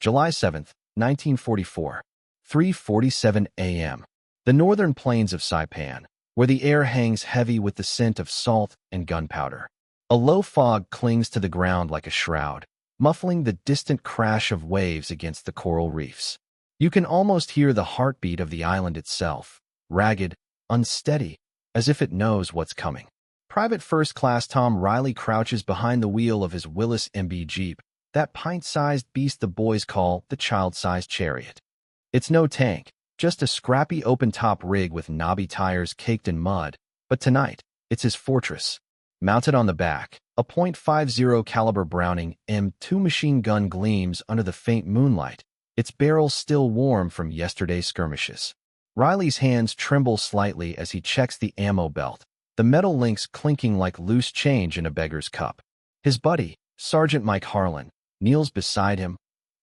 July 7th, 1944, 3:47 a.m. The northern plains of Saipan, where the air hangs heavy with the scent of salt and gunpowder. A low fog clings to the ground like a shroud, muffling the distant crash of waves against the coral reefs. You can almost hear the heartbeat of the island itself, ragged, unsteady, as if it knows what's coming. Private First Class Tom Riley crouches behind the wheel of his Willis MB Jeep, that pint-sized beast the boys call the child-sized chariot. It's no tank, just a scrappy open-top rig with knobby tires caked in mud, but tonight, it's his fortress. Mounted on the back, a .50 caliber Browning M2 machine gun gleams under the faint moonlight, its barrel still warm from yesterday's skirmishes. Riley's hands tremble slightly as he checks the ammo belt, the metal links clinking like loose change in a beggar's cup. His buddy, Sergeant Mike Harlan, kneels beside him,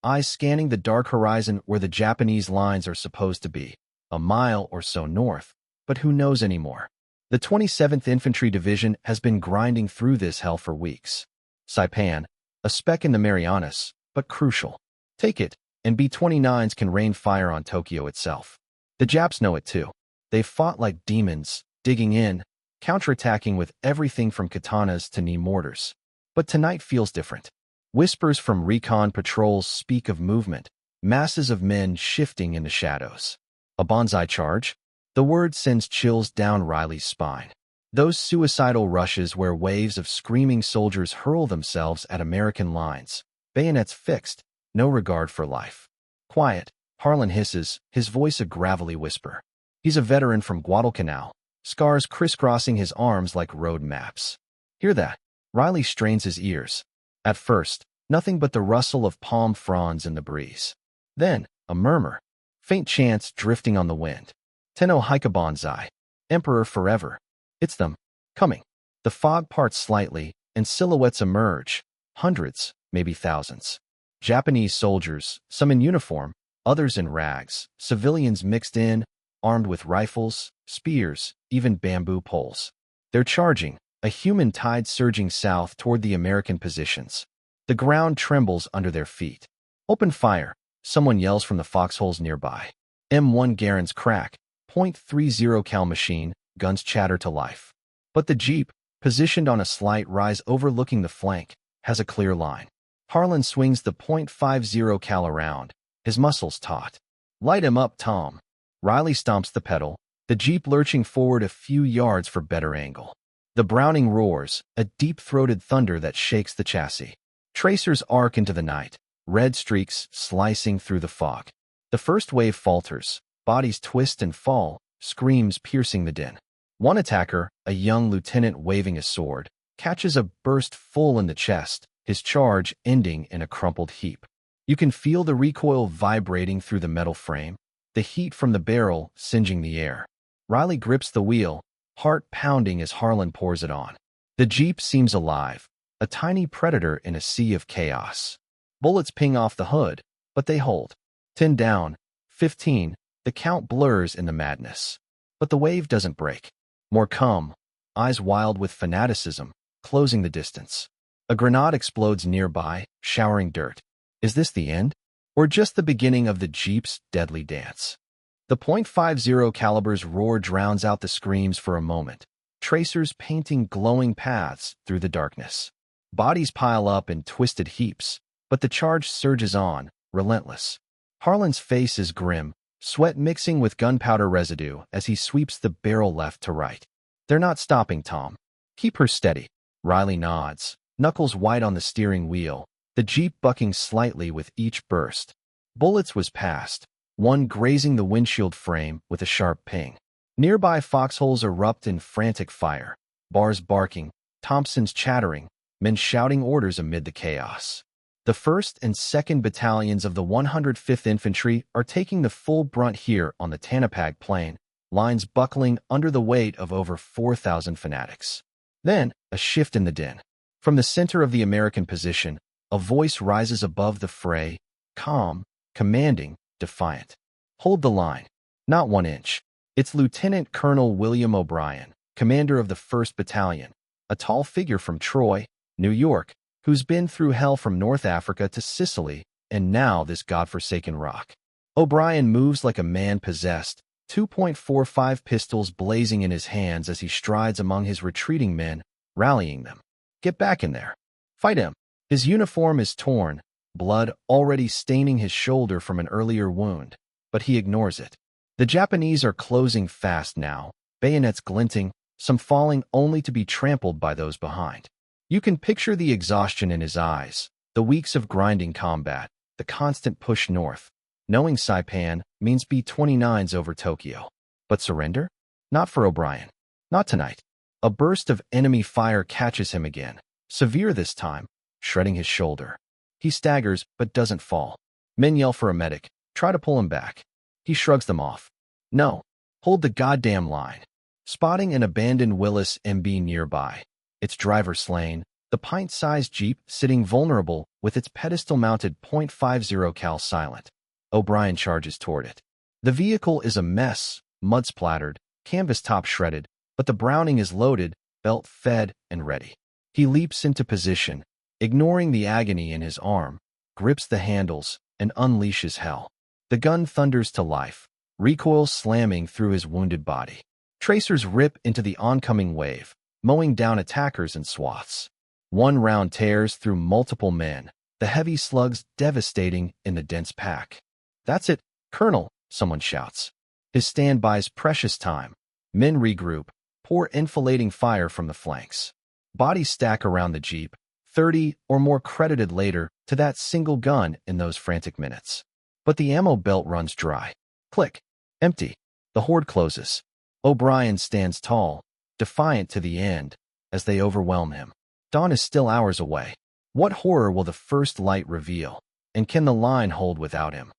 eyes scanning the dark horizon where the Japanese lines are supposed to be, a mile or so north, but who knows anymore? The 27th Infantry Division has been grinding through this hell for weeks. Saipan, a speck in the Marianas, but crucial. Take it, and B-29s can rain fire on Tokyo itself. The Japs know it too. They've fought like demons, digging in, counterattacking with everything from katanas to knee mortars. But tonight feels different. Whispers from recon patrols speak of movement, masses of men shifting in the shadows. A banzai charge? The word sends chills down Riley's spine. Those suicidal rushes where waves of screaming soldiers hurl themselves at American lines, bayonets fixed, no regard for life. Quiet, Harlan hisses, his voice a gravelly whisper. He's a veteran from Guadalcanal, scars crisscrossing his arms like road maps. Hear that? Riley strains his ears. At first, nothing but the rustle of palm fronds in the breeze. Then, a murmur. Faint chants drifting on the wind. Tenno Hika Banzai. Emperor forever. It's them. Coming. The fog parts slightly, and silhouettes emerge. Hundreds, maybe thousands. Japanese soldiers, some in uniform, others in rags, civilians mixed in, armed with rifles, spears, even bamboo poles. They're charging, a human tide surging south toward the American positions. The ground trembles under their feet. Open fire, someone yells from the foxholes nearby. M1 Garand's crack, .30 cal machine, guns chatter to life. But the Jeep, positioned on a slight rise overlooking the flank, has a clear line. Harlan swings the .50 cal around, his muscles taut. Light him up, Tom. Riley stomps the pedal, the Jeep lurching forward a few yards for better angle. The Browning roars, a deep-throated thunder that shakes the chassis. Tracers arc into the night, red streaks slicing through the fog. The first wave falters, bodies twist and fall, screams piercing the din. One attacker, a young lieutenant waving a sword, catches a burst full in the chest, his charge ending in a crumpled heap. You can feel the recoil vibrating through the metal frame, the heat from the barrel singeing the air. Riley grips the wheel, heart pounding as Harlan pours it on. The Jeep seems alive, a tiny predator in a sea of chaos. Bullets ping off the hood, but they hold. 10 down, 15, the count blurs in the madness. But the wave doesn't break. More come, eyes wild with fanaticism, closing the distance. A grenade explodes nearby, showering dirt. Is this the end? Or just the beginning of the Jeep's deadly dance? The .50 caliber's roar drowns out the screams for a moment, tracers painting glowing paths through the darkness. Bodies pile up in twisted heaps, but the charge surges on, relentless. Harlan's face is grim, sweat mixing with gunpowder residue as he sweeps the barrel left to right. They're not stopping, Tom. Keep her steady. Riley nods, knuckles white on the steering wheel, the Jeep bucking slightly with each burst. Bullets was past, one grazing the windshield frame with a sharp ping. Nearby foxholes erupt in frantic fire, bars barking, Thompsons chattering, men shouting orders amid the chaos. The 1st and 2nd Battalions of the 105th Infantry are taking the full brunt here on the Tanapag Plain, lines buckling under the weight of over 4,000 fanatics. Then, a shift in the din. From the center of the American position, a voice rises above the fray, calm, commanding, defiant. Hold the line. Not 1 inch. It's Lieutenant Colonel William O'Brien, commander of the 1st Battalion, a tall figure from Troy, New York, who's been through hell from North Africa to Sicily and now this godforsaken rock. O'Brien moves like a man possessed, 2.45 pistols blazing in his hands as he strides among his retreating men, rallying them. Get back in there. Fight him. His uniform is torn, blood already staining his shoulder from an earlier wound, but he ignores it. The Japanese are closing fast now, bayonets glinting, some falling only to be trampled by those behind. You can picture the exhaustion in his eyes, the weeks of grinding combat, the constant push north. Knowing Saipan means B-29s over Tokyo. But surrender? Not for O'Brien. Not tonight. A burst of enemy fire catches him again, severe this time, shredding his shoulder. He staggers but doesn't fall. Men yell for a medic, try to pull him back. He shrugs them off. No. Hold the goddamn line. Spotting an abandoned Willis MB nearby. Its driver slain, the pint-sized Jeep sitting vulnerable with its pedestal-mounted .50 cal silent. O'Brien charges toward it. The vehicle is a mess, mud-splattered, canvas top shredded, but the Browning is loaded, belt fed, and ready. He leaps into position, ignoring the agony in his arm, grips the handles, and unleashes hell. The gun thunders to life, recoil slamming through his wounded body. Tracers rip into the oncoming wave, mowing down attackers in swaths. One round tears through multiple men, the heavy slugs devastating in the dense pack. That's it, Colonel, someone shouts. His standby's precious time. Men regroup, pour enfilading fire from the flanks. Bodies stack around the Jeep, 30 or more credited later to that single gun in those frantic minutes. But the ammo belt runs dry. Click. Empty. The horde closes. O'Brien stands tall, defiant to the end, as they overwhelm him. Dawn is still hours away. What horror will the first light reveal? And can the line hold without him?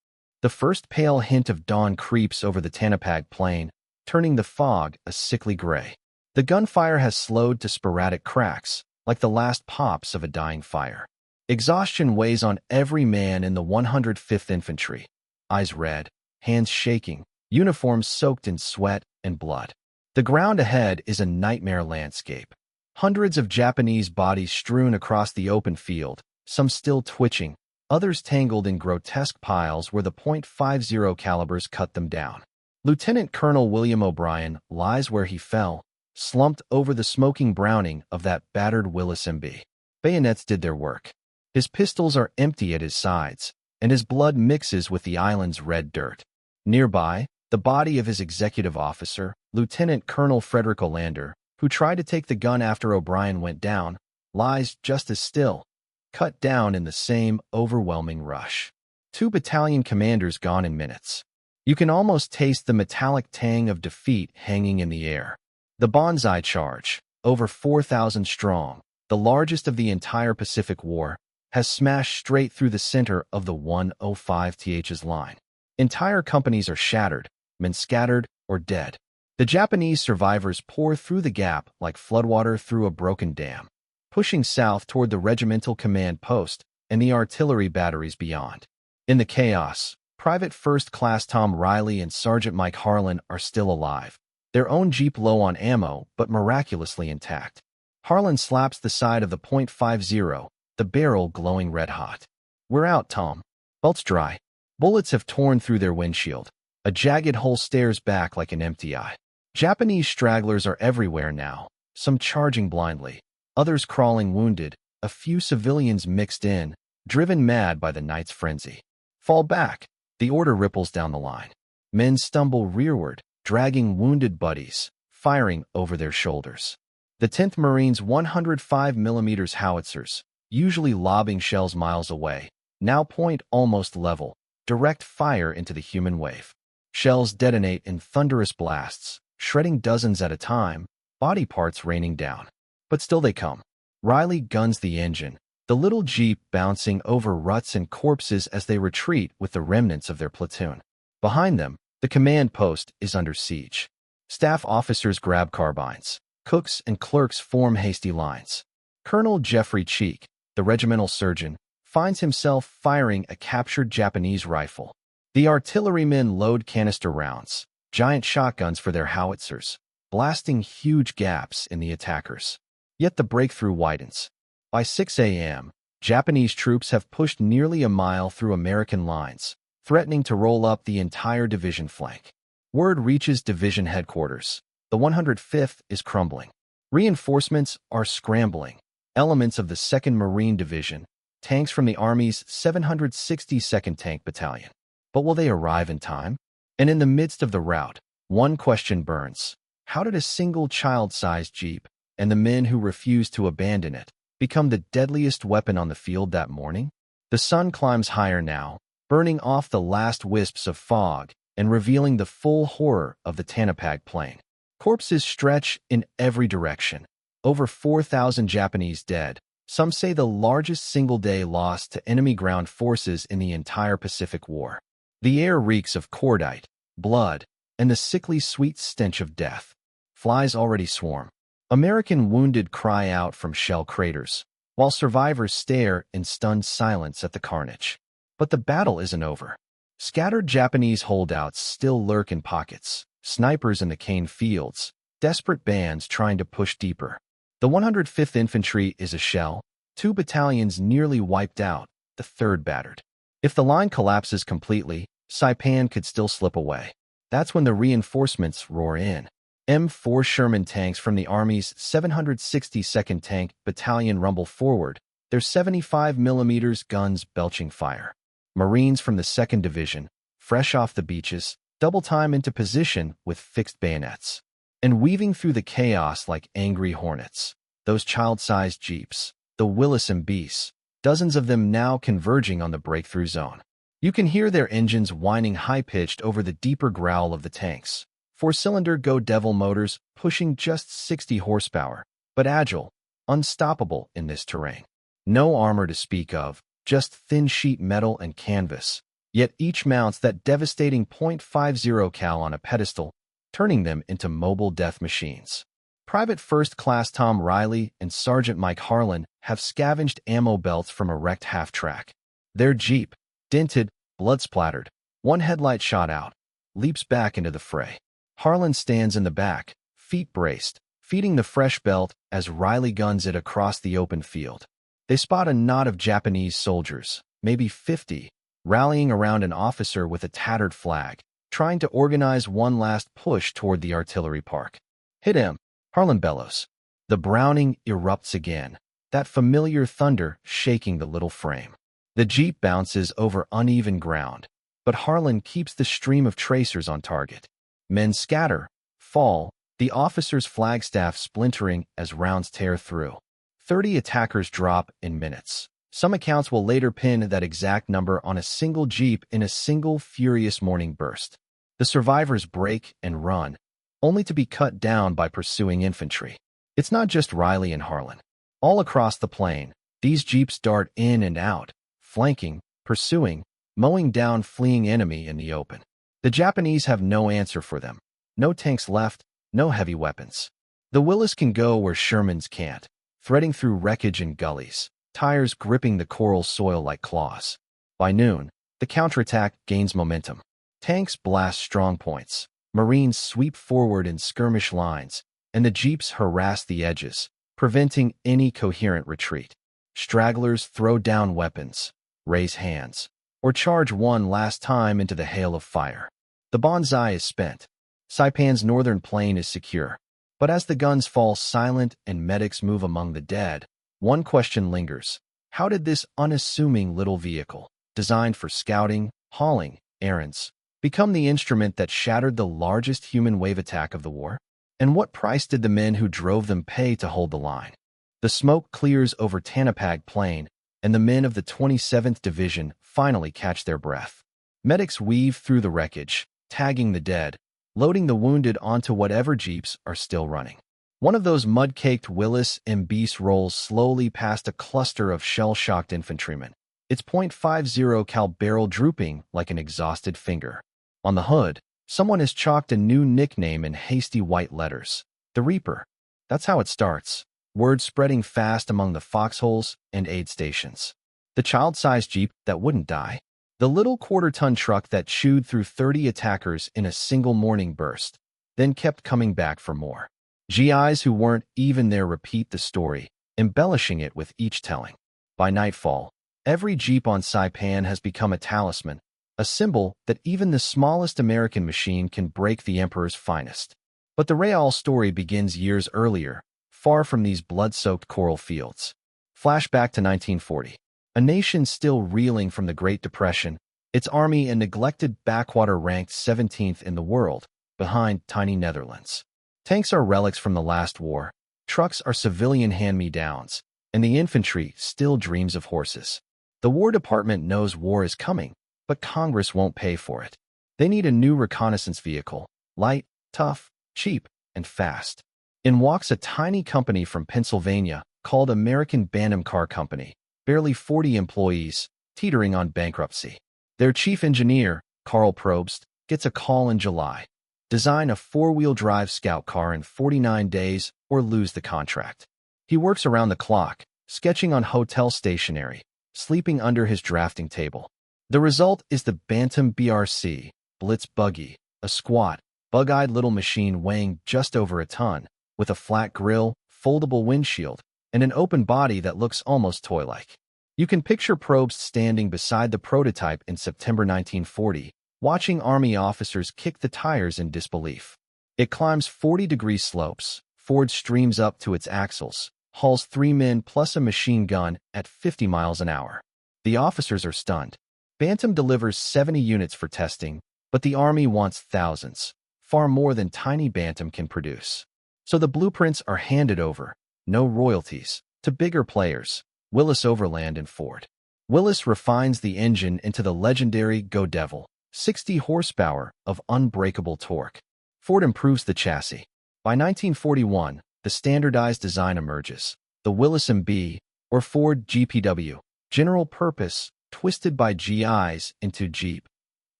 The first pale hint of dawn creeps over the Tanapag plain, turning the fog a sickly gray. The gunfire has slowed to sporadic cracks, like the last pops of a dying fire. Exhaustion weighs on every man in the 105th Infantry. Eyes red, hands shaking, uniforms soaked in sweat and blood. The ground ahead is a nightmare landscape. Hundreds of Japanese bodies strewn across the open field, some still twitching, others tangled in grotesque piles where the .50 calibers cut them down. Lieutenant Colonel William O'Brien lies where he fell, slumped over the smoking Browning of that battered Willis MB. Bayonets did their work. His pistols are empty at his sides, and his blood mixes with the island's red dirt. Nearby, the body of his executive officer, Lieutenant Colonel Frederick Olander, who tried to take the gun after O'Brien went down, lies just as still, cut down in the same overwhelming rush. 2 battalion commanders gone in minutes. You can almost taste the metallic tang of defeat hanging in the air. The Banzai Charge, over 4,000 strong, the largest of the entire Pacific War, has smashed straight through the center of the 105th's line. Entire companies are shattered, men scattered or dead. The Japanese survivors pour through the gap like floodwater through a broken dam, pushing south toward the regimental command post and the artillery batteries beyond. In the chaos, Private First Class Tom Riley and Sergeant Mike Harlan are still alive, their own Jeep low on ammo but miraculously intact. Harlan slaps the side of the .50, the barrel glowing red-hot. "We're out, Tom." Belts dry. Bullets have torn through their windshield. A jagged hole stares back like an empty eye. Japanese stragglers are everywhere now, some charging blindly, others crawling wounded, a few civilians mixed in, driven mad by the night's frenzy. Fall back. The order ripples down the line. Men stumble rearward, dragging wounded buddies, firing over their shoulders. The 10th Marines' 105mm howitzers, usually lobbing shells miles away, now point almost level, direct fire into the human wave. Shells detonate in thunderous blasts, shredding dozens at a time, body parts raining down. But still they come. Riley guns the engine, the little Jeep bouncing over ruts and corpses as they retreat with the remnants of their platoon. Behind them, the command post is under siege. Staff officers grab carbines. Cooks and clerks form hasty lines. Colonel Jeffrey Cheek, the regimental surgeon, finds himself firing a captured Japanese rifle. The artillerymen load canister rounds, giant shotguns for their howitzers, blasting huge gaps in the attackers. Yet the breakthrough widens. By 6 a.m., Japanese troops have pushed nearly a mile through American lines, threatening to roll up the entire division flank. Word reaches division headquarters. The 105th is crumbling. Reinforcements are scrambling. Elements of the 2nd Marine Division, tanks from the Army's 762nd Tank Battalion. But will they arrive in time? And in the midst of the rout, one question burns. How did a single child-sized Jeep, and the men who refused to abandon it, become the deadliest weapon on the field that morning? The sun climbs higher now, burning off the last wisps of fog and revealing the full horror of the Tanapag Plain. Corpses stretch in every direction. Over 4,000 Japanese dead, some say the largest single-day loss to enemy ground forces in the entire Pacific War. The air reeks of cordite, blood, and the sickly sweet stench of death. Flies already swarm. American wounded cry out from shell craters, while survivors stare in stunned silence at the carnage. But the battle isn't over. Scattered Japanese holdouts still lurk in pockets, snipers in the cane fields, desperate bands trying to push deeper. The 105th Infantry is a shell, 2 battalions nearly wiped out, the 3rd battered. If the line collapses completely, Saipan could still slip away. That's when the reinforcements roar in. M4 Sherman tanks from the Army's 762nd Tank Battalion rumble forward, their 75mm guns belching fire. Marines from the 2nd Division, fresh off the beaches, double time into position with fixed bayonets. And weaving through the chaos like angry hornets, those child-sized jeeps, the Willis and Beasts, dozens of them now converging on the breakthrough zone. You can hear their engines whining high-pitched over the deeper growl of the tanks. 4-cylinder Go Devil motors pushing just 60 horsepower, but agile, unstoppable in this terrain. No armor to speak of, just thin sheet metal and canvas, yet each mounts that devastating .50 cal on a pedestal, turning them into mobile death machines. Private First Class Tom Riley and Sergeant Mike Harlan have scavenged ammo belts from a wrecked half-track. Their Jeep, dented, blood-splattered, one headlight shot out, leaps back into the fray. Harlan stands in the back, feet braced, feeding the fresh belt as Riley guns it across the open field. They spot a knot of Japanese soldiers, maybe 50, rallying around an officer with a tattered flag, trying to organize one last push toward the artillery park. Hit him, Harlan bellows. The Browning erupts again, that familiar thunder shaking the little frame. The Jeep bounces over uneven ground, but Harlan keeps the stream of tracers on target. Men scatter, fall, the officer's flagstaff splintering as rounds tear through. 30 attackers drop in minutes. Some accounts will later pin that exact number on a single Jeep in a single furious morning burst. The survivors break and run, only to be cut down by pursuing infantry. It's not just Riley and Harlan. All across the plain, these Jeeps dart in and out, flanking, pursuing, mowing down fleeing enemy in the open. The Japanese have no answer for them. No tanks left, no heavy weapons. The Willis can go where Shermans can't, threading through wreckage and gullies, tires gripping the coral soil like claws. By noon, the counterattack gains momentum. Tanks blast strong points, Marines sweep forward in skirmish lines, and the Jeeps harass the edges, preventing any coherent retreat. Stragglers throw down weapons, raise hands, or charge one last time into the hail of fire. The banzai is spent. Saipan's northern plain is secure. But as the guns fall silent and medics move among the dead, one question lingers. How did this unassuming little vehicle, designed for scouting, hauling, errands, become the instrument that shattered the largest human wave attack of the war? And what price did the men who drove them pay to hold the line? The smoke clears over Tanapag Plain, and the men of the 27th Division finally catch their breath. Medics weave through the wreckage, tagging the dead, loading the wounded onto whatever Jeeps are still running. One of those mud-caked Willis and Beast rolls slowly past a cluster of shell-shocked infantrymen, its .50 cal barrel drooping like an exhausted finger. On the hood, someone has chalked a new nickname in hasty white letters, the Reaper. That's how it starts, word spreading fast among the foxholes and aid stations. The child-sized Jeep that wouldn't die. The little quarter-ton truck that chewed through 30 attackers in a single morning burst, then kept coming back for more. GIs who weren't even there repeat the story, embellishing it with each telling. By nightfall, every Jeep on Saipan has become a talisman, a symbol that even the smallest American machine can break the Emperor's finest. But the Real story begins years earlier, far from these blood-soaked coral fields. Flashback to 1940. A nation still reeling from the Great Depression, its army a neglected backwater ranked 17th in the world, behind tiny Netherlands. Tanks are relics from the last war, trucks are civilian hand-me-downs, and the infantry still dreams of horses. The War Department knows war is coming, but Congress won't pay for it. They need a new reconnaissance vehicle, light, tough, cheap, and fast. In walks a tiny company from Pennsylvania called American Bantam Car Company, barely 40 employees, teetering on bankruptcy. Their chief engineer, Carl Probst, gets a call in July. Design a four-wheel drive scout car in 49 days or lose the contract. He works around the clock, sketching on hotel stationery, sleeping under his drafting table. The result is the Bantam BRC, Blitz Buggy, a squat, bug-eyed little machine weighing just over a ton, with a flat grille, foldable windshield, and an open body that looks almost toy-like. You can picture Probst standing beside the prototype in September 1940, watching Army officers kick the tires in disbelief. It climbs 40-degree slopes, Ford streams up to its axles, hauls 3 men plus a machine gun at 50 miles an hour. The officers are stunned. Bantam delivers 70 units for testing, but the Army wants thousands, far more than tiny Bantam can produce. So the blueprints are handed over, no royalties, to bigger players, Willis Overland and Ford. Willis refines the engine into the legendary Go Devil, 60 horsepower of unbreakable torque. Ford improves the chassis. By 1941, the standardized design emerges, the Willis MB, or Ford GPW, general purpose, twisted by GIs into Jeep,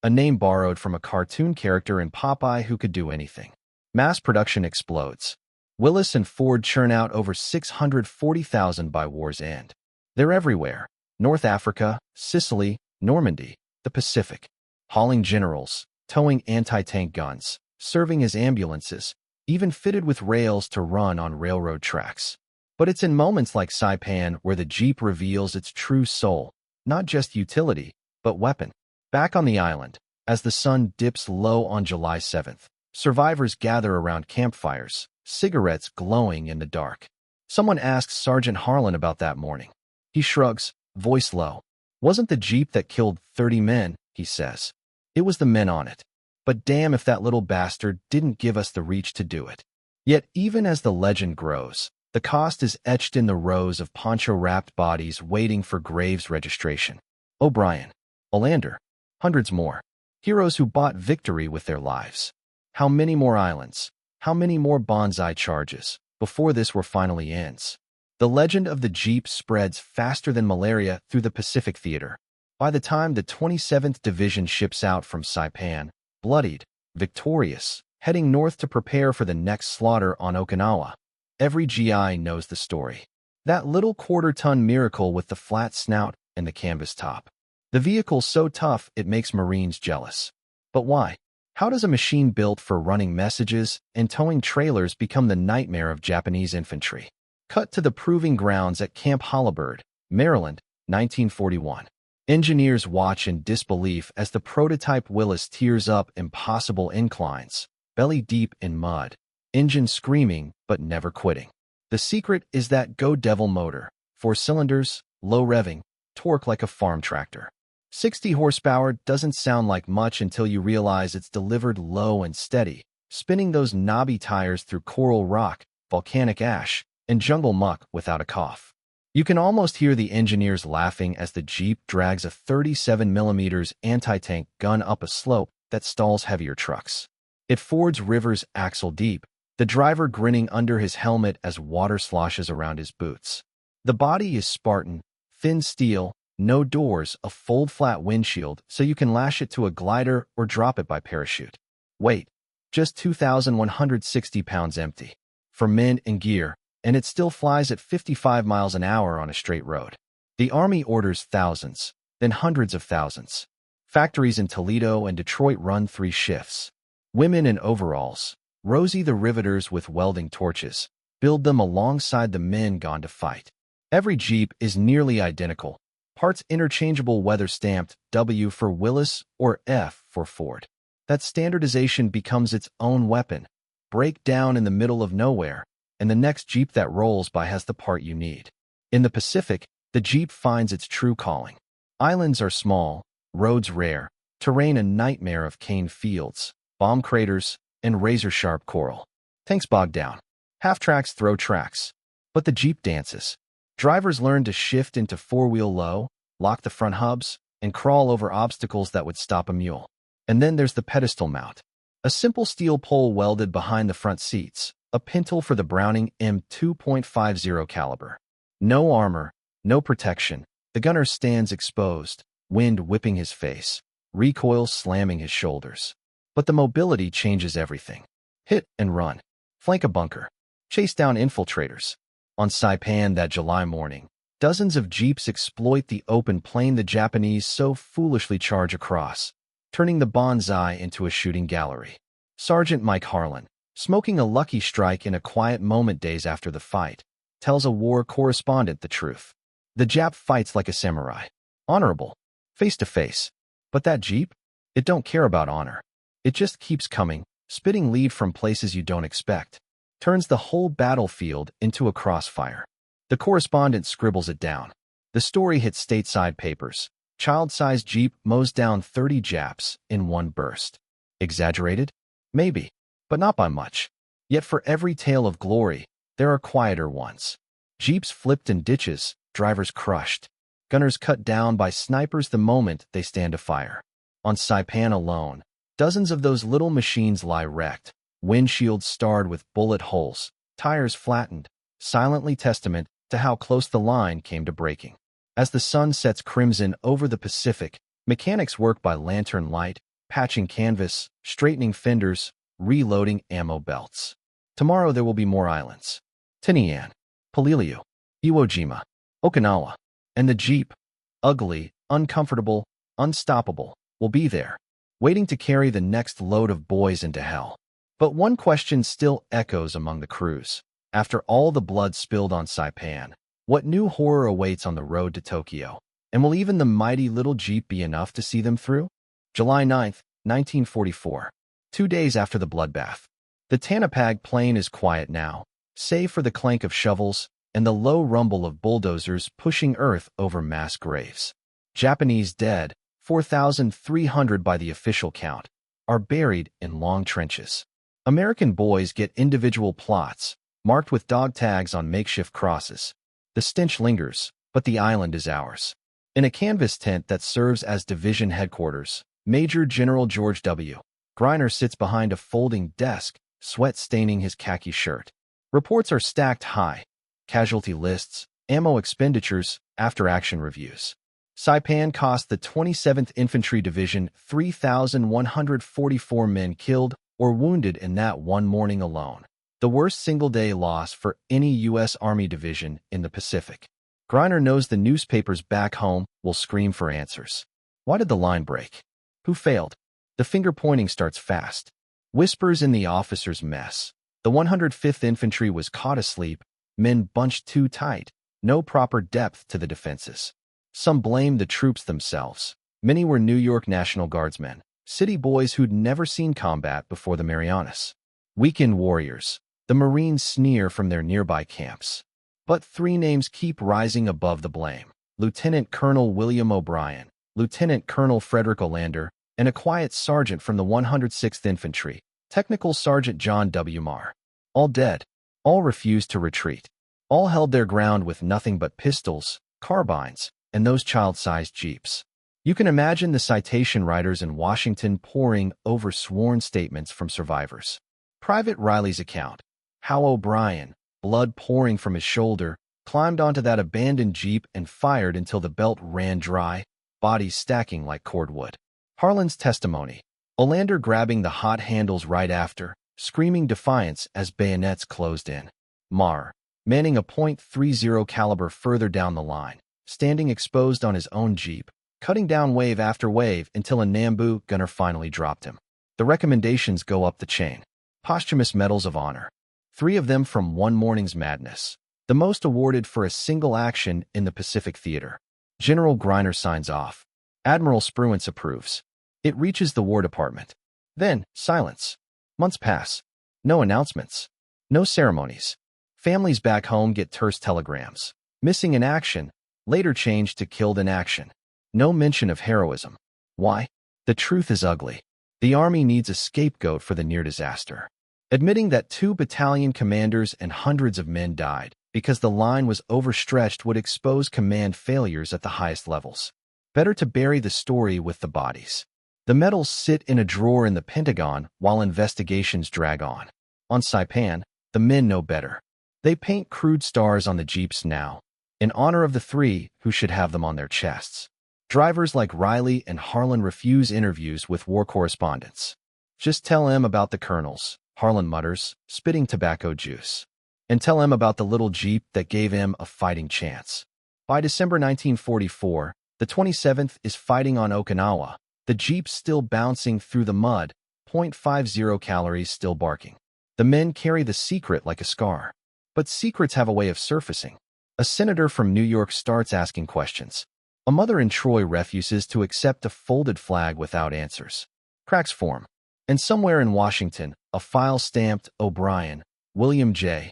a name borrowed from a cartoon character in Popeye who could do anything. Mass production explodes. Willis and Ford churn out over 640,000 by war's end. They're everywhere: North Africa, Sicily, Normandy, the Pacific. Hauling generals, towing anti-tank guns, serving as ambulances, even fitted with rails to run on railroad tracks. But it's in moments like Saipan where the Jeep reveals its true soul, not just utility, but weapon. Back on the island, as the sun dips low on July 7th, survivors gather around campfires, cigarettes glowing in the dark. Someone asks Sergeant Harlan about that morning. He shrugs, voice low. Wasn't the Jeep that killed 30 men, he says. It was the men on it. But damn if that little bastard didn't give us the reach to do it. Yet even as the legend grows, the cost is etched in the rows of poncho-wrapped bodies waiting for graves registration. O'Brien, Olander, hundreds more. Heroes who bought victory with their lives. How many more islands? How many more bonsai charges before this war finally ends? The legend of the Jeep spreads faster than malaria through the Pacific Theater. By the time the 27th Division ships out from Saipan, bloodied, victorious, heading north to prepare for the next slaughter on Okinawa, every GI knows the story. That little quarter-ton miracle with the flat snout and the canvas top. The vehicle so tough it makes Marines jealous. But why? How does a machine built for running messages and towing trailers become the nightmare of Japanese infantry? Cut to the proving grounds at Camp Holabird, Maryland, 1941. Engineers watch in disbelief as the prototype Willis tears up impossible inclines, belly deep in mud, engine screaming but never quitting. The secret is that Go Devil motor, 4 cylinders, low revving, torque like a farm tractor. 60 horsepower doesn't sound like much until you realize it's delivered low and steady, spinning those knobby tires through coral rock, volcanic ash, and jungle muck without a cough. You can almost hear the engineers laughing as the Jeep drags a 37mm anti-tank gun up a slope that stalls heavier trucks. It fords rivers axle deep, the driver grinning under his helmet as water sloshes around his boots. The body is Spartan, thin steel, no doors, a fold-flat windshield so you can lash it to a glider or drop it by parachute. Weight, just 2,160 pounds empty. For men and gear, and it still flies at 55 miles an hour on a straight road. The Army orders thousands, then hundreds of thousands. Factories in Toledo and Detroit run 3 shifts. Women in overalls, Rosie the riveters with welding torches, build them alongside the men gone to fight. Every Jeep is nearly identical. Parts interchangeable, weather stamped W for Willis or F for Ford. That standardization becomes its own weapon. Break down in the middle of nowhere, and the next Jeep that rolls by has the part you need. In the Pacific, the Jeep finds its true calling. Islands are small, roads rare, terrain a nightmare of cane fields, bomb craters, and razor-sharp coral. Tanks bog down. Half-tracks throw tracks. But the Jeep dances. Drivers learn to shift into four-wheel low, lock the front hubs, and crawl over obstacles that would stop a mule. And then there's the pedestal mount. A simple steel pole welded behind the front seats, a pintle for the Browning M2.50 caliber. No armor, no protection. The gunner stands exposed, wind whipping his face, recoil slamming his shoulders. But the mobility changes everything. Hit and run. Flank a bunker. Chase down infiltrators. On Saipan that July morning, dozens of Jeeps exploit the open plain the Japanese so foolishly charge across, turning the bonsai into a shooting gallery. Sergeant Mike Harlan, smoking a Lucky Strike in a quiet moment days after the fight, tells a war correspondent the truth. The Jap fights like a samurai. Honorable. Face to face. But that Jeep? It don't care about honor. It just keeps coming, spitting lead from places you don't expect. Turns the whole battlefield into a crossfire. The correspondent scribbles it down. The story hits stateside papers. Child-sized Jeep mows down 30 Japs in one burst. Exaggerated? Maybe, but not by much. Yet for every tale of glory, there are quieter ones. Jeeps flipped in ditches, drivers crushed. Gunners cut down by snipers the moment they stand to fire. On Saipan alone, dozens of those little machines lie wrecked. Windshields starred with bullet holes, tires flattened, silently testament to how close the line came to breaking. As the sun sets crimson over the Pacific, mechanics work by lantern light, patching canvas, straightening fenders, reloading ammo belts. Tomorrow there will be more islands. Tinian, Peleliu, Iwo Jima, Okinawa, and the Jeep, ugly, uncomfortable, unstoppable, will be there, waiting to carry the next load of boys into hell. But one question still echoes among the crews. After all the blood spilled on Saipan, what new horror awaits on the road to Tokyo? And will even the mighty little Jeep be enough to see them through? July 9th, 1944. 2 days after the bloodbath. The Tanapag plain is quiet now, save for the clank of shovels and the low rumble of bulldozers pushing earth over mass graves. Japanese dead, 4,300 by the official count, are buried in long trenches. American boys get individual plots, marked with dog tags on makeshift crosses. The stench lingers, but the island is ours. In a canvas tent that serves as division headquarters, Major General George W. Greiner sits behind a folding desk, sweat staining his khaki shirt. Reports are stacked high. Casualty lists, ammo expenditures, after-action reviews. Saipan cost the 27th Infantry Division 3,144 men killed or wounded in that one morning alone. The worst single-day loss for any U.S. Army division in the Pacific. Greiner knows the newspapers back home will scream for answers. Why did the line break? Who failed? The finger-pointing starts fast. Whispers in the officers' mess. The 105th Infantry was caught asleep, men bunched too tight, no proper depth to the defenses. Some blamed the troops themselves. Many were New York National Guardsmen, city boys who'd never seen combat before the Marianas. Weekend warriors. The Marines sneer from their nearby camps. But three names keep rising above the blame. Lieutenant Colonel William O'Brien, Lieutenant Colonel Frederick Olander, and a quiet sergeant from the 106th Infantry, Technical Sergeant John W. Marr. All dead. All refused to retreat. All held their ground with nothing but pistols, carbines, and those child-sized jeeps. You can imagine the citation writers in Washington poring over sworn statements from survivors. Private Riley's account. How O'Brien, blood pouring from his shoulder, climbed onto that abandoned jeep and fired until the belt ran dry, bodies stacking like cordwood. Harlan's testimony. Olander grabbing the hot handles right after, screaming defiance as bayonets closed in. Marr, manning a .30 caliber further down the line, standing exposed on his own jeep, cutting down wave after wave until a Nambu gunner finally dropped him. The recommendations go up the chain. Posthumous medals of honor. 3 of them from one morning's madness. the most awarded for a single action in the Pacific Theater. General Greiner signs off. Admiral Spruance approves. It reaches the War Department. Then, silence. Months pass. No announcements. No ceremonies. Families back home get terse telegrams. Missing in action, later changed to killed in action. No mention of heroism. Why? The truth is ugly. The Army needs a scapegoat for the near disaster. Admitting that 2 battalion commanders and hundreds of men died because the line was overstretched would expose command failures at the highest levels. Better to bury the story with the bodies. The medals sit in a drawer in the Pentagon while investigations drag on. On Saipan, the men know better. They paint crude stars on the jeeps now, in honor of the 3 who should have them on their chests. Drivers like Riley and Harlan refuse interviews with war correspondents. Just tell him about the colonels, Harlan mutters, spitting tobacco juice. And tell him about the little jeep that gave him a fighting chance. By December 1944, the 27th is fighting on Okinawa, the jeep still bouncing through the mud, .50 calories still barking. The men carry the secret like a scar. But secrets have a way of surfacing. A senator from New York starts asking questions. A mother in Troy refuses to accept a folded flag without answers. Cracks form. And somewhere in Washington, a file stamped O'Brien, William J.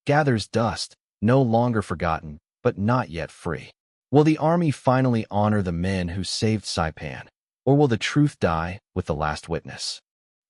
gathers dust, no longer forgotten, but not yet free. Will the Army finally honor the men who saved Saipan? Or will the truth die with the last witness?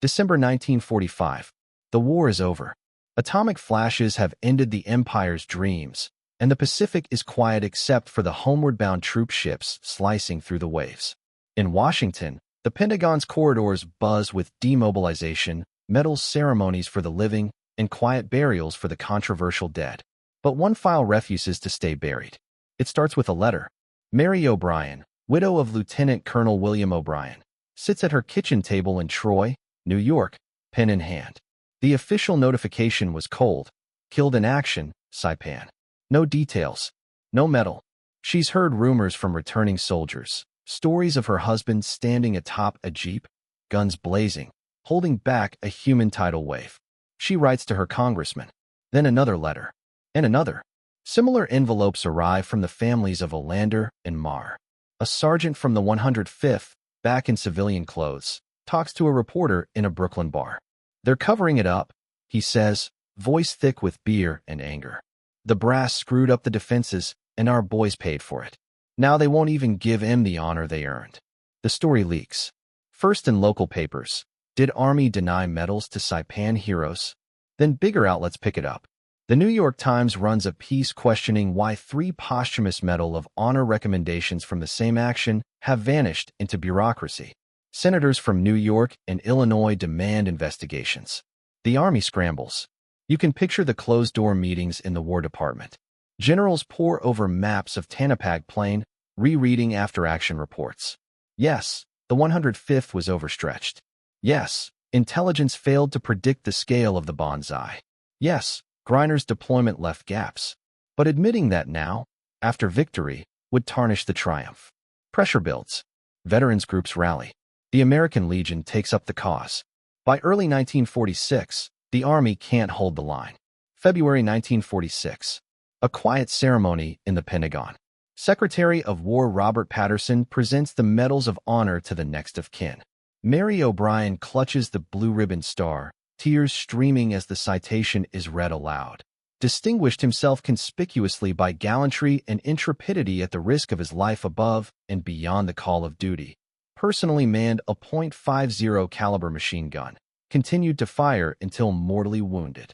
December 1945. The war is over. Atomic flashes have ended the Empire's dreams, and the Pacific is quiet except for the homeward-bound troop ships slicing through the waves. In Washington, the Pentagon's corridors buzz with demobilization, medals ceremonies for the living, and quiet burials for the controversial dead. But one file refuses to stay buried. It starts with a letter. Mary O'Brien, widow of Lieutenant Colonel William O'Brien, sits at her kitchen table in Troy, New York, pen in hand. The official notification was cold. Killed in action, Saipan. No details. No medal. She's heard rumors from returning soldiers. Stories of her husband standing atop a jeep, guns blazing, holding back a human tidal wave. She writes to her congressman. Then another letter. And another. Similar envelopes arrive from the families of Olander and Marr. A sergeant from the 105th, back in civilian clothes, talks to a reporter in a Brooklyn bar. They're covering it up, he says, voice thick with beer and anger. The brass screwed up the defenses, and our boys paid for it. Now they won't even give him the honor they earned. The story leaks. First in local papers. Did Army deny medals to Saipan heroes? Then bigger outlets pick it up. The New York Times runs a piece questioning why 3 posthumous Medal of Honor recommendations from the same action have vanished into bureaucracy. Senators from New York and Illinois demand investigations. The Army scrambles. You can picture the closed-door meetings in the War Department. Generals pore over maps of Tanapag Plain, rereading after-action reports. Yes, the 105th was overstretched. Yes, intelligence failed to predict the scale of the bonsai. Yes, Greiner's deployment left gaps. But admitting that now, after victory, would tarnish the triumph. Pressure builds. Veterans groups rally. The American Legion takes up the cause. By early 1946, the Army can't hold the line. February 1946. A quiet ceremony in the Pentagon. Secretary of War Robert Patterson presents the Medals of Honor to the next of kin. Mary O'Brien clutches the blue ribbon star, tears streaming as the citation is read aloud. Distinguished himself conspicuously by gallantry and intrepidity at the risk of his life above and beyond the call of duty. Personally manned a .50 caliber machine gun. Continued to fire until mortally wounded.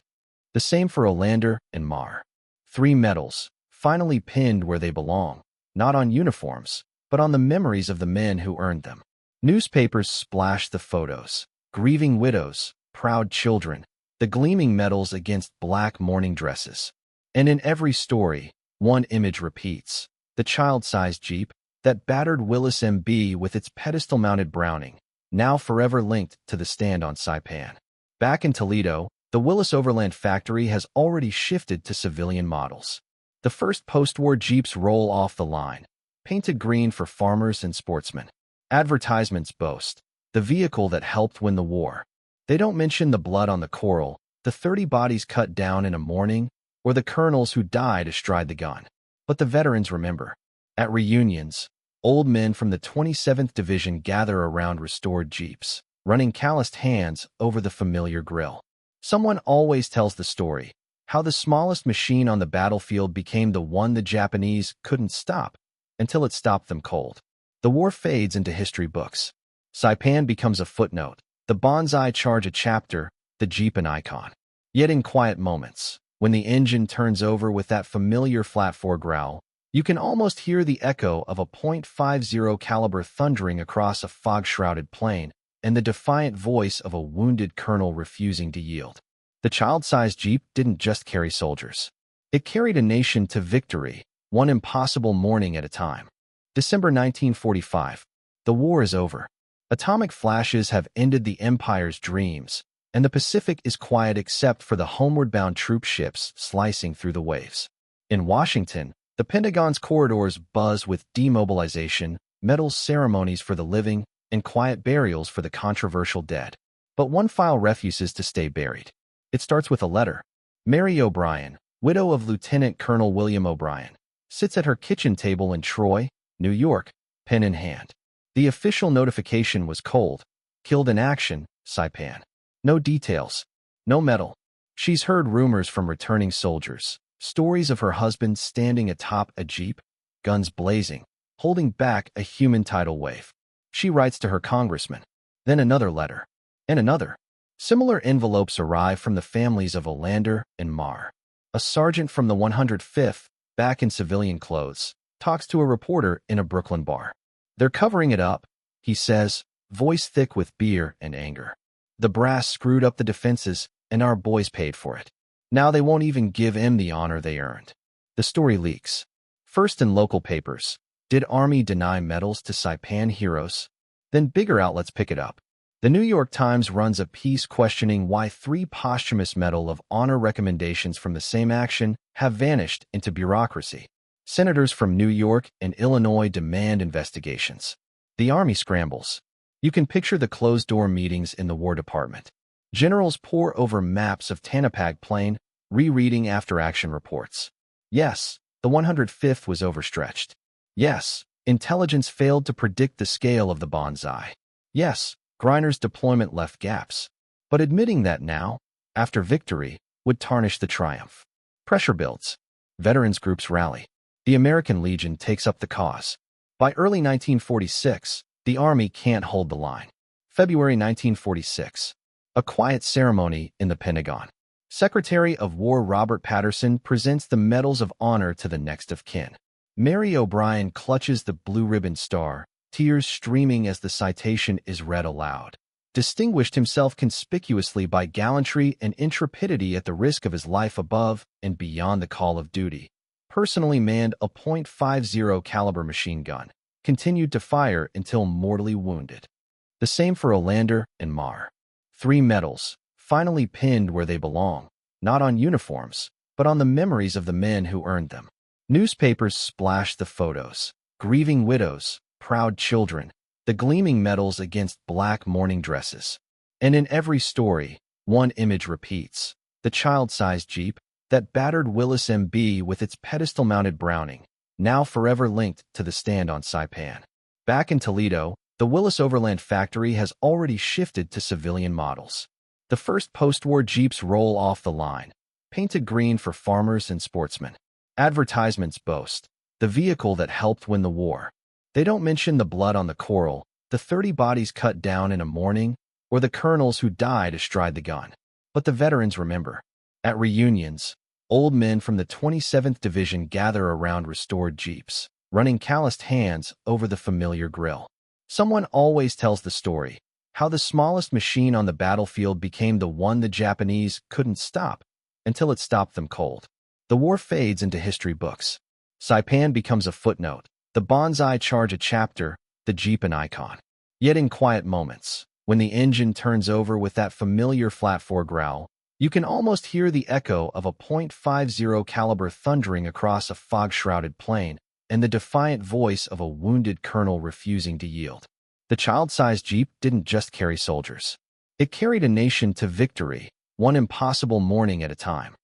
The same for Olander and Marr. 3 medals, finally pinned where they belong, not on uniforms, but on the memories of the men who earned them. Newspapers splash the photos. Grieving widows, proud children, the gleaming medals against black mourning dresses. And in every story, one image repeats. The child-sized Jeep, that battered Willis MB with its pedestal-mounted Browning, now forever linked to the stand on Saipan. Back in Toledo, the Willis Overland factory has already shifted to civilian models. The first post-war Jeeps roll off the line, painted green for farmers and sportsmen. Advertisements boast, the vehicle that helped win the war. They don't mention the blood on the coral, the 30 bodies cut down in a morning, or the colonels who died astride the gun. But the veterans remember. At reunions, old men from the 27th Division gather around restored jeeps, running calloused hands over the familiar grill. Someone always tells the story, how the smallest machine on the battlefield became the one the Japanese couldn't stop until it stopped them cold. The war fades into history books. Saipan becomes a footnote, the Banzai Charge a chapter, the Jeep an icon. Yet in quiet moments, when the engine turns over with that familiar flat-4 growl, you can almost hear the echo of a .50 caliber thundering across a fog-shrouded plain and the defiant voice of a wounded colonel refusing to yield. The child-sized Jeep didn't just carry soldiers. It carried a nation to victory, one impossible morning at a time. December 1945. The war is over. Atomic flashes have ended the Empire's dreams, and the Pacific is quiet except for the homeward-bound troop ships slicing through the waves. In Washington, the Pentagon's corridors buzz with demobilization, medal ceremonies for the living, and quiet burials for the controversial dead. But one file refuses to stay buried. It starts with a letter. Mary O'Brien, widow of Lieutenant Colonel William O'Brien, sits at her kitchen table in Troy, New York, pen in hand. The official notification was cold. Killed in action, Saipan. No details. No medal. She's heard rumors from returning soldiers. Stories of her husband standing atop a jeep, guns blazing, holding back a human tidal wave. She writes to her congressman. Then another letter. And another. Similar envelopes arrive from the families of Olander and Marr. A sergeant from the 105th, back in civilian clothes, talks to a reporter in a Brooklyn bar. They're covering it up, he says, voice thick with beer and anger. The brass screwed up the defenses, and our boys paid for it. Now they won't even give him the honor they earned. The story leaks. First in local papers. Did Army deny medals to Saipan heroes? Then bigger outlets pick it up. The New York Times runs a piece questioning why 3 posthumous Medal of Honor recommendations from the same action have vanished into bureaucracy. Senators from New York and Illinois demand investigations. The Army scrambles. You can picture the closed-door meetings in the War Department. Generals pore over maps of Tanapag Plain, rereading after-action reports. Yes, the 105th was overstretched. Yes, intelligence failed to predict the scale of the Banzai. Yes, Griner's deployment left gaps. But admitting that now, after victory, would tarnish the triumph. Pressure builds. Veterans groups rally. The American Legion takes up the cause. By early 1946, the Army can't hold the line. February 1946. A quiet ceremony in the Pentagon. Secretary of War Robert Patterson presents the Medals of Honor to the next of kin. Mary O'Brien clutches the blue ribbon star, tears streaming as the citation is read aloud. Distinguished himself conspicuously by gallantry and intrepidity at the risk of his life above and beyond the call of duty. Personally manned a .50 caliber machine gun. Continued to fire until mortally wounded. The same for Olander and Marr. 3 medals, finally pinned where they belong, not on uniforms, but on the memories of the men who earned them. Newspapers splash the photos. Grieving widows, proud children, the gleaming medals against black mourning dresses. And in every story, one image repeats. The child-sized Jeep, that battered Willis MB with its pedestal-mounted Browning, now forever linked to the stand on Saipan. Back in Toledo, the Willis Overland factory has already shifted to civilian models. The first post-war Jeeps roll off the line, painted green for farmers and sportsmen. Advertisements boast, the vehicle that helped win the war. They don't mention the blood on the coral, the 30 bodies cut down in a morning, or the colonels who died astride the gun. But the veterans remember. At reunions, old men from the 27th Division gather around restored Jeeps, running calloused hands over the familiar grill. Someone always tells the story, how the smallest machine on the battlefield became the one the Japanese couldn't stop until it stopped them cold. The war fades into history books. Saipan becomes a footnote, the Banzai Charge a chapter, the Jeep an icon. Yet in quiet moments, when the engine turns over with that familiar flat-4 growl, you can almost hear the echo of a .50 caliber thundering across a fog-shrouded plain and the defiant voice of a wounded colonel refusing to yield. The child-sized Jeep didn't just carry soldiers. It carried a nation to victory, one impossible morning at a time.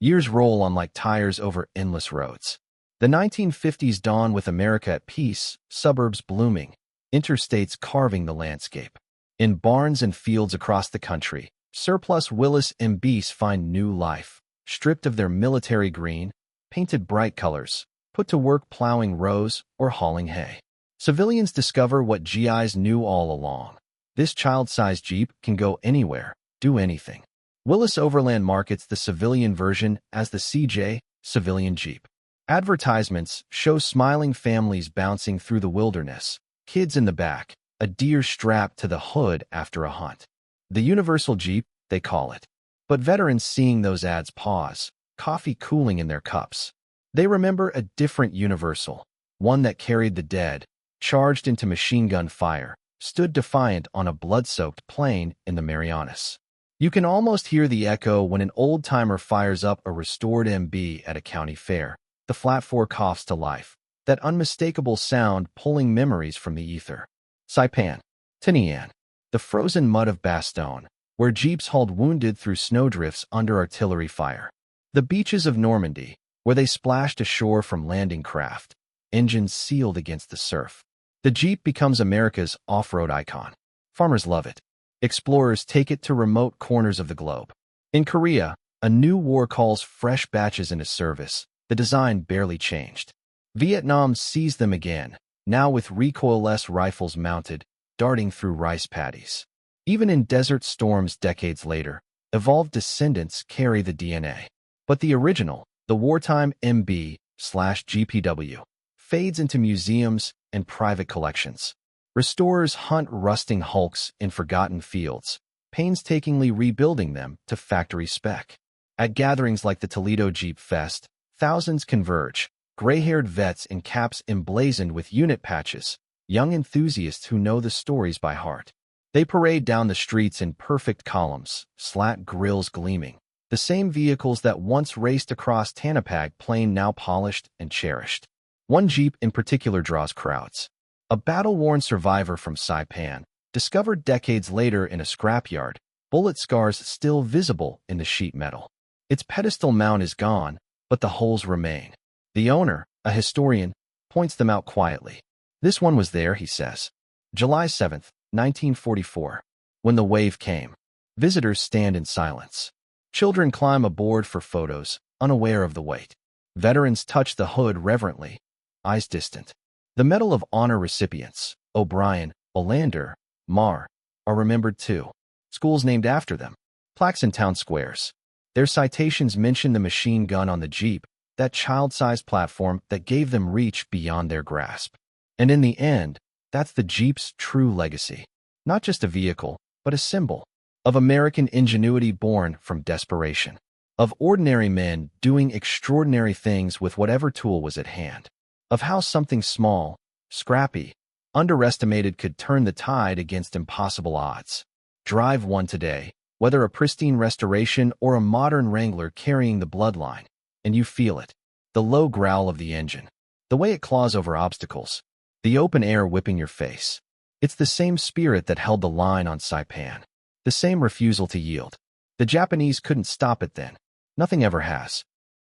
Years roll on like tires over endless roads. The 1950s dawn with America at peace, suburbs blooming, interstates carving the landscape. In barns and fields across the country, surplus Willis MBs find new life, stripped of their military green, painted bright colors, put to work plowing rows or hauling hay. Civilians discover what GIs knew all along. This child-sized Jeep can go anywhere, do anything. Willis Overland markets the civilian version as the CJ, Civilian Jeep. Advertisements show smiling families bouncing through the wilderness, kids in the back, a deer strapped to the hood after a hunt. The Universal Jeep, they call it. But veterans seeing those ads pause, coffee cooling in their cups. They remember a different Universal, one that carried the dead, charged into machine gun fire, stood defiant on a blood-soaked plain in the Marianas. You can almost hear the echo when an old-timer fires up a restored MB at a county fair. The flat four coughs to life, that unmistakable sound pulling memories from the ether. Saipan, Tinian, the frozen mud of Bastogne, where jeeps hauled wounded through snowdrifts under artillery fire. The beaches of Normandy, where they splashed ashore from landing craft, engines sealed against the surf. The Jeep becomes America's off-road icon. Farmers love it. Explorers take it to remote corners of the globe. In Korea, a new war calls fresh batches into service. The design barely changed. Vietnam sees them again, now with recoilless rifles mounted, darting through rice paddies. Even in desert storms decades later, evolved descendants carry the DNA. But the original, the wartime MB/GPW, fades into museums and private collections. Restorers hunt rusting hulks in forgotten fields, painstakingly rebuilding them to factory spec. At gatherings like the Toledo Jeep Fest, thousands converge, gray-haired vets in caps emblazoned with unit patches, young enthusiasts who know the stories by heart. They parade down the streets in perfect columns, slat grills gleaming, the same vehicles that once raced across Tanapag Plain now polished and cherished. One Jeep in particular draws crowds. A battle-worn survivor from Saipan, discovered decades later in a scrapyard, bullet scars still visible in the sheet metal. Its pedestal mount is gone, but the holes remain. The owner, a historian, points them out quietly. This one was there, he says. July 7, 1944. When the wave came. Visitors stand in silence. Children climb aboard for photos, unaware of the weight. Veterans touch the hood reverently, eyes distant. The Medal of Honor recipients, O'Brien, Olander, Marr, are remembered too. Schools named after them. Plaques in town squares. Their citations mention the machine gun on the Jeep, that child-sized platform that gave them reach beyond their grasp. And in the end, that's the Jeep's true legacy. Not just a vehicle, but a symbol of American ingenuity born from desperation, of ordinary men doing extraordinary things with whatever tool was at hand, of how something small, scrappy, underestimated could turn the tide against impossible odds. Drive one today, whether a pristine restoration or a modern Wrangler carrying the bloodline, and you feel it. The low growl of the engine, the way it claws over obstacles, the open air whipping your face. It's the same spirit that held the line on Saipan, the same refusal to yield. The Japanese couldn't stop it then. Nothing ever has.